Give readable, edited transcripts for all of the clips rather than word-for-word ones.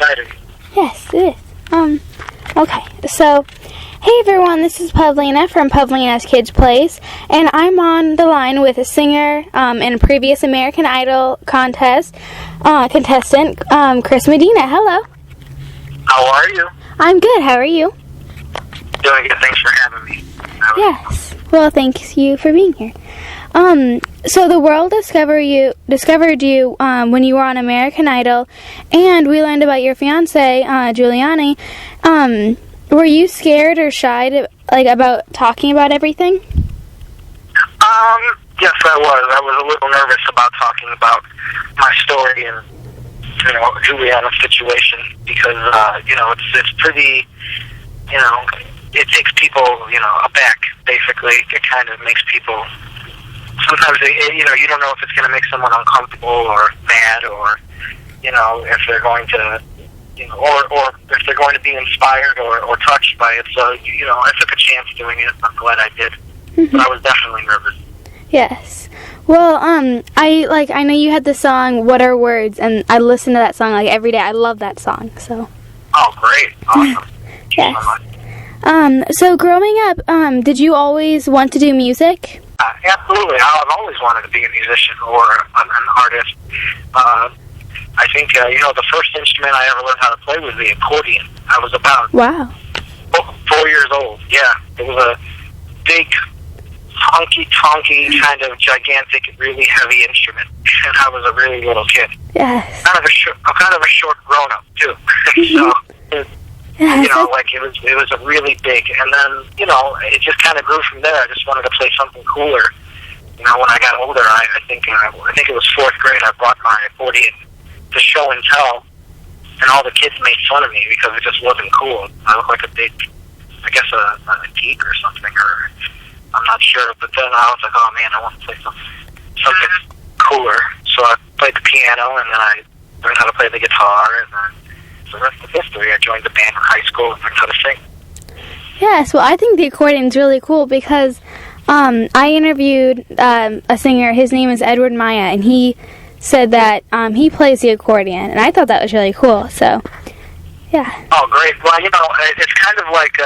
exciting. Yes, it is. Okay, so, hey everyone, this is Pavlina from Pavlina's Kids Place, and I'm on the line with a singer and a previous American Idol contestant, Chris Medina. Hello. How are you? I'm good. How are you? Doing good. Thanks for having me. Yes. Well, thanks you for being here. So the world discovered you when you were on American Idol, and we learned about your fiance, Giuliani. Were you scared or shy about talking about everything? Yes, I was. I was a little nervous about talking about my story and, Giuliana's situation because, it's pretty, it takes people, aback, basically. It kind of makes people, sometimes, you don't know if it's going to make someone uncomfortable or mad or, if they're going to, or if they're going to be inspired or touched by it. So, I took a chance doing it. I'm glad I did. But I was definitely nervous. Yes. Well, I know you had the song "What Are Words," and I listen to that song every day. I love that song. So. Oh, great! Awesome. Yes. So growing up, did you always want to do music? Absolutely. I've always wanted to be a musician or an artist. I think the first instrument I ever learned how to play was the accordion. I was about 4 years old. Yeah, it was a big, honky-tonky, kind of gigantic, really heavy instrument, and I was a really little kid. Yes. I'm kind of a short grown-up too. So, it was a really big, and then it just kind of grew from there. I just wanted to play something cooler. When I got older, I think it was fourth grade. I brought my accordion to show and tell, and all the kids made fun of me because it just wasn't cool. I looked like a big, I guess a geek or something, or I'm not sure. But then I was like, oh man, I want to play something cooler. So I played the piano, and then I learned how to play the guitar, and then the rest of history. I joined the band in high school and learned how to sing. Yes, well, I think the accordion's really cool because I interviewed a singer. His name is Edward Maya, and he said that he plays the accordion, and I thought that was really cool. So, yeah. Oh, great. Well, it's kind of like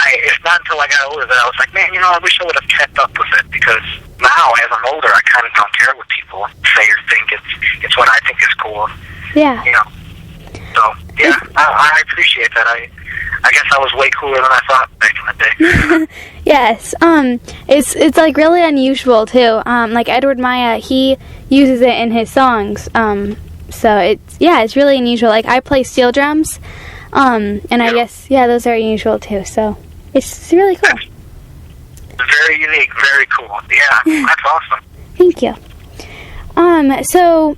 it's not until I got older that I was like, man, I wish I would have kept up with it, because now, as I'm older, I kind of don't care what people say or think. It's what I think is cool. Yeah. So, yeah, I appreciate that. I guess I was way cooler than I thought back in the day. Yes. It's really unusual too. Like Edward Maya, he uses it in his songs. So it's really unusual. Like I play steel drums. And I guess those are unusual too. So it's really cool. Very unique, very cool. Yeah, that's awesome. Thank you. So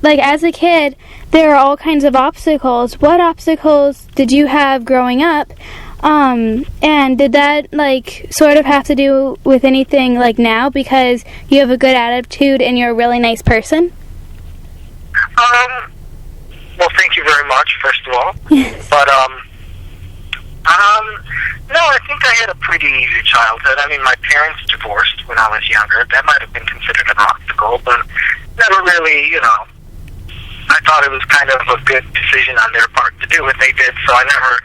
as a kid, there are all kinds of obstacles. What obstacles did you have growing up? And did that, sort of have to do with anything, now, because you have a good attitude and you're a really nice person? Well, thank you very much, first of all. Yes. But, no, I think I had a pretty easy childhood. I mean, my parents divorced when I was younger. That might have been considered an obstacle, but never really, I thought it was kind of a good decision on their part to do what they did, so I never,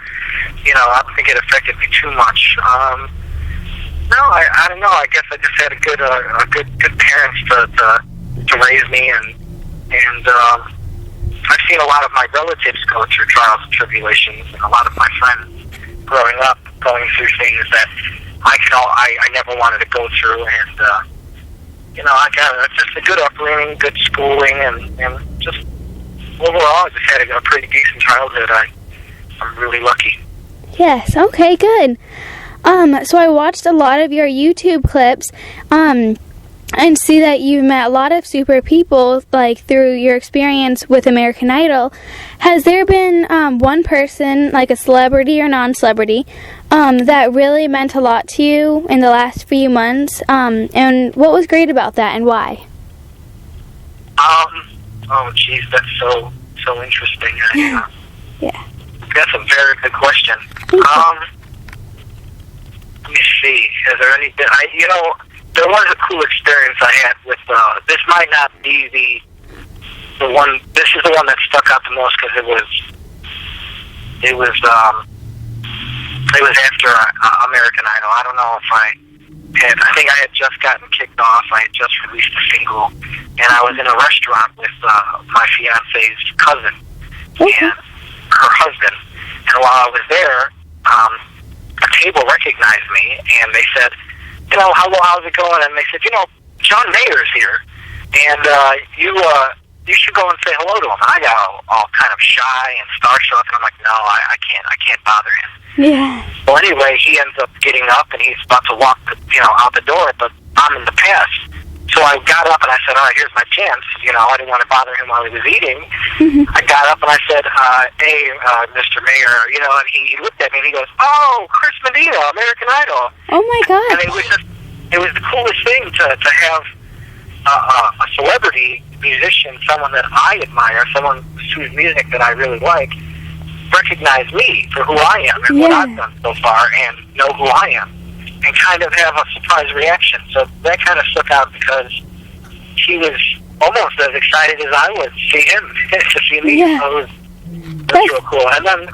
I don't think it affected me too much. No, I don't know. I guess I just had good parents to raise me, and I've seen a lot of my relatives go through trials and tribulations, and a lot of my friends growing up going through things that I never wanted to go through, and I got just a good upbringing, good schooling, and just overall, I just had a pretty decent childhood. I'm really lucky. Yes, okay, good. So I watched a lot of your YouTube clips, and see that you've met a lot of super people, through your experience with American Idol. Has there been one person, a celebrity or non-celebrity, that really meant a lot to you in the last few months? And what was great about that, and why? Oh, geez, that's so interesting. Yeah. That's a very good question. Let me see. Is there any? There was a cool experience I had with. This might not be This is the one that stuck out the most because it was after American Idol. I don't know if I think I had just gotten kicked off. I had just released a single, and I was in a restaurant with my fiance's cousin and her husband. And while I was there, a table recognized me, and they said, hello, how's it going? And they said, John Mayer's here, and you should go and say hello to him. And I got all kind of shy and starstruck, and I'm like, no, I can't bother him. Yeah. Well, anyway, he ends up getting up, and he's about to walk, out the door, but I'm in the path. So I got up, and I said, all right, here's my chance. I didn't want to bother him while he was eating. Mm-hmm. I got up, and I said, hey, Mr. Mayor, and he looked at me, and he goes, oh, Chris Medina, American Idol. Oh, my God. And it was the coolest thing to have a celebrity musician, someone that I admire, someone whose music that I really like, recognize me for who I am and what I've done so far and know who I am and kind of have a surprise reaction. So that kind of stuck out because he was almost as excited as I was to see him, to see me. Yeah. So it was real cool. And then,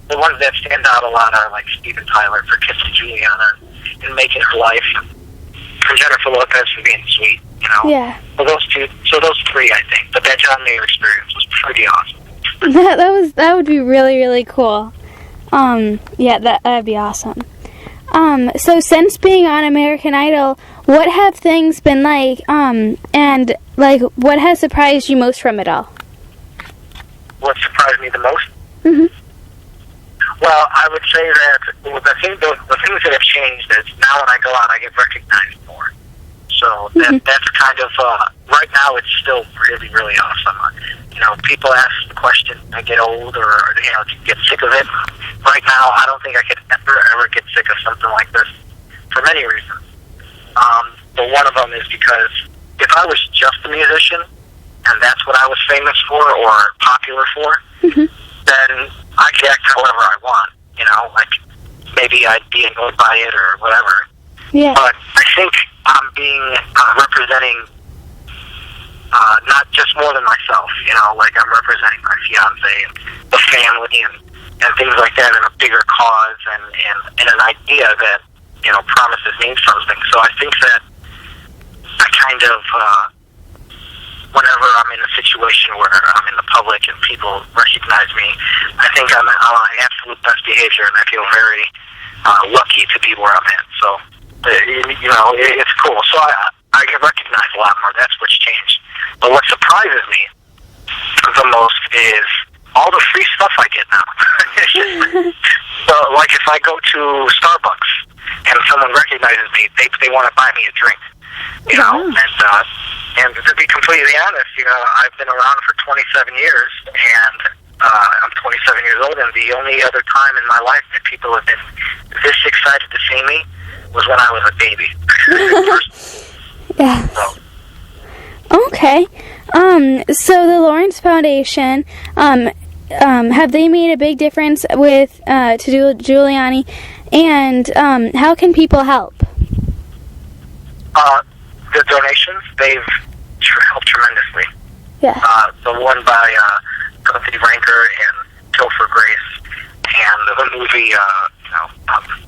the ones that stand out a lot are like Steven Tyler for kissing Juliana and making her life, and Jennifer Lopez for being sweet, Yeah. So those three, I think. But that John Mayer experience was pretty awesome. That would be really, really cool. Yeah, that'd be awesome. So since being on American Idol, what have things been like? And like, what has surprised you most from it all? What surprised me the most? Mm-hmm. Well, I would say that the things that have changed is now when I go out, I get recognized more. So that's kind of right now. It's still really, really awesome. People ask the question, I get old or get sick of it. Right now, I don't think I could ever get sick of something like this for many reasons. But one of them is because if I was just a musician and that's what I was famous for or popular for, then I could act however I want. Like maybe I'd be annoyed by it or whatever. Yeah. But I think I'm being representing not just more than myself, like I'm representing my fiance and the family and things like that in a bigger cause and an idea that, promises means something. So I think that I kind of, whenever I'm in a situation where I'm in the public and people recognize me, I think I'm on my absolute best behavior and I feel very lucky to be where I'm at. So, it's cool. So I get recognized a lot more. That's what's changed. But what surprises me the most is all the free stuff I get now. So, like if I go to Starbucks and someone recognizes me, they want to buy me a drink. And to be completely honest, I've been around for 27 years, and I'm 27 years old, and the only other time in my life that people have been this excited to see me was when I was a baby. Yeah. So. Okay. So the Lawrence Foundation, have they made a big difference with to Giuliani, and how can people help? The donations, they've helped tremendously. Yeah. The one by Gunther Ranker and Topher Grace, and the movie,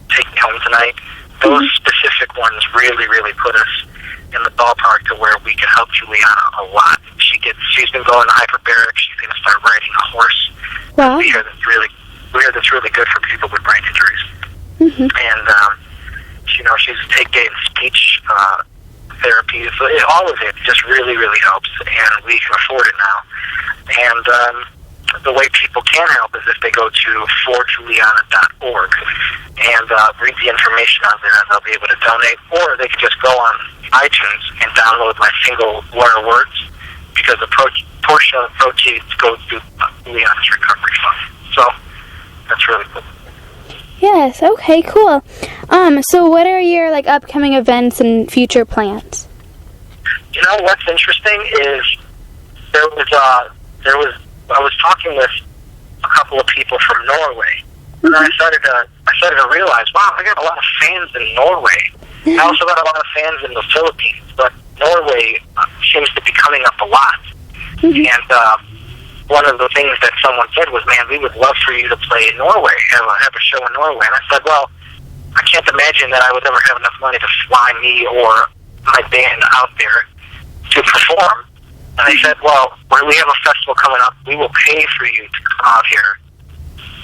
Take Me Home Tonight. Those specific ones really, really put us in the ballpark to where we can help Juliana a lot. She's been going to hyperbaric. She's going to start riding a horse. Wow. We hear that's really good for people with brain injuries. And she's getting speech therapy. So all of it just really, really helps, and we can afford it now. And the way people can help is if they go to forjuliana.org and read the information on there, and they'll be able to donate, or they can just go on iTunes and download my single "What Are Words," because a portion of the proceeds go to Juliana's recovery fund. So that's really cool. Yes, okay, cool. So what are your upcoming events and future plans? What's interesting is I was talking with a couple of people from Norway, and I started to realize, wow, I got a lot of fans in Norway. I also got a lot of fans in the Philippines, but Norway seems to be coming up a lot. And one of the things that someone said was, man, we would love for you to play in Norway, have a show in Norway. And I said, well, I can't imagine that I would ever have enough money to fly me or my band out there to perform. And they said, well, when we have a festival coming up, we will pay for you to come out here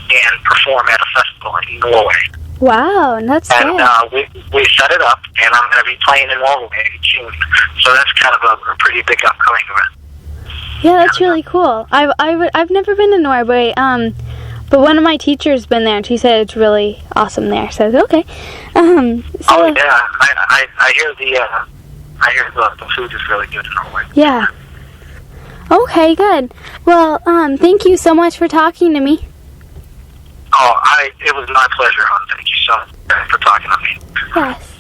and perform at a festival in Norway. Wow, that's and good. we set it up, and I'm going to be playing in Norway in June. So that's kind of a pretty big upcoming event. Yeah, that's really cool. I've never been to Norway, but one of my teachers been there, and she said it's really awesome there. So okay. Oh yeah, I hear the food is really good in Norway. Yeah. Okay, good. Well, thank you so much for talking to me. Oh, it was my pleasure, hon. Thank you so much for talking to me. Yes.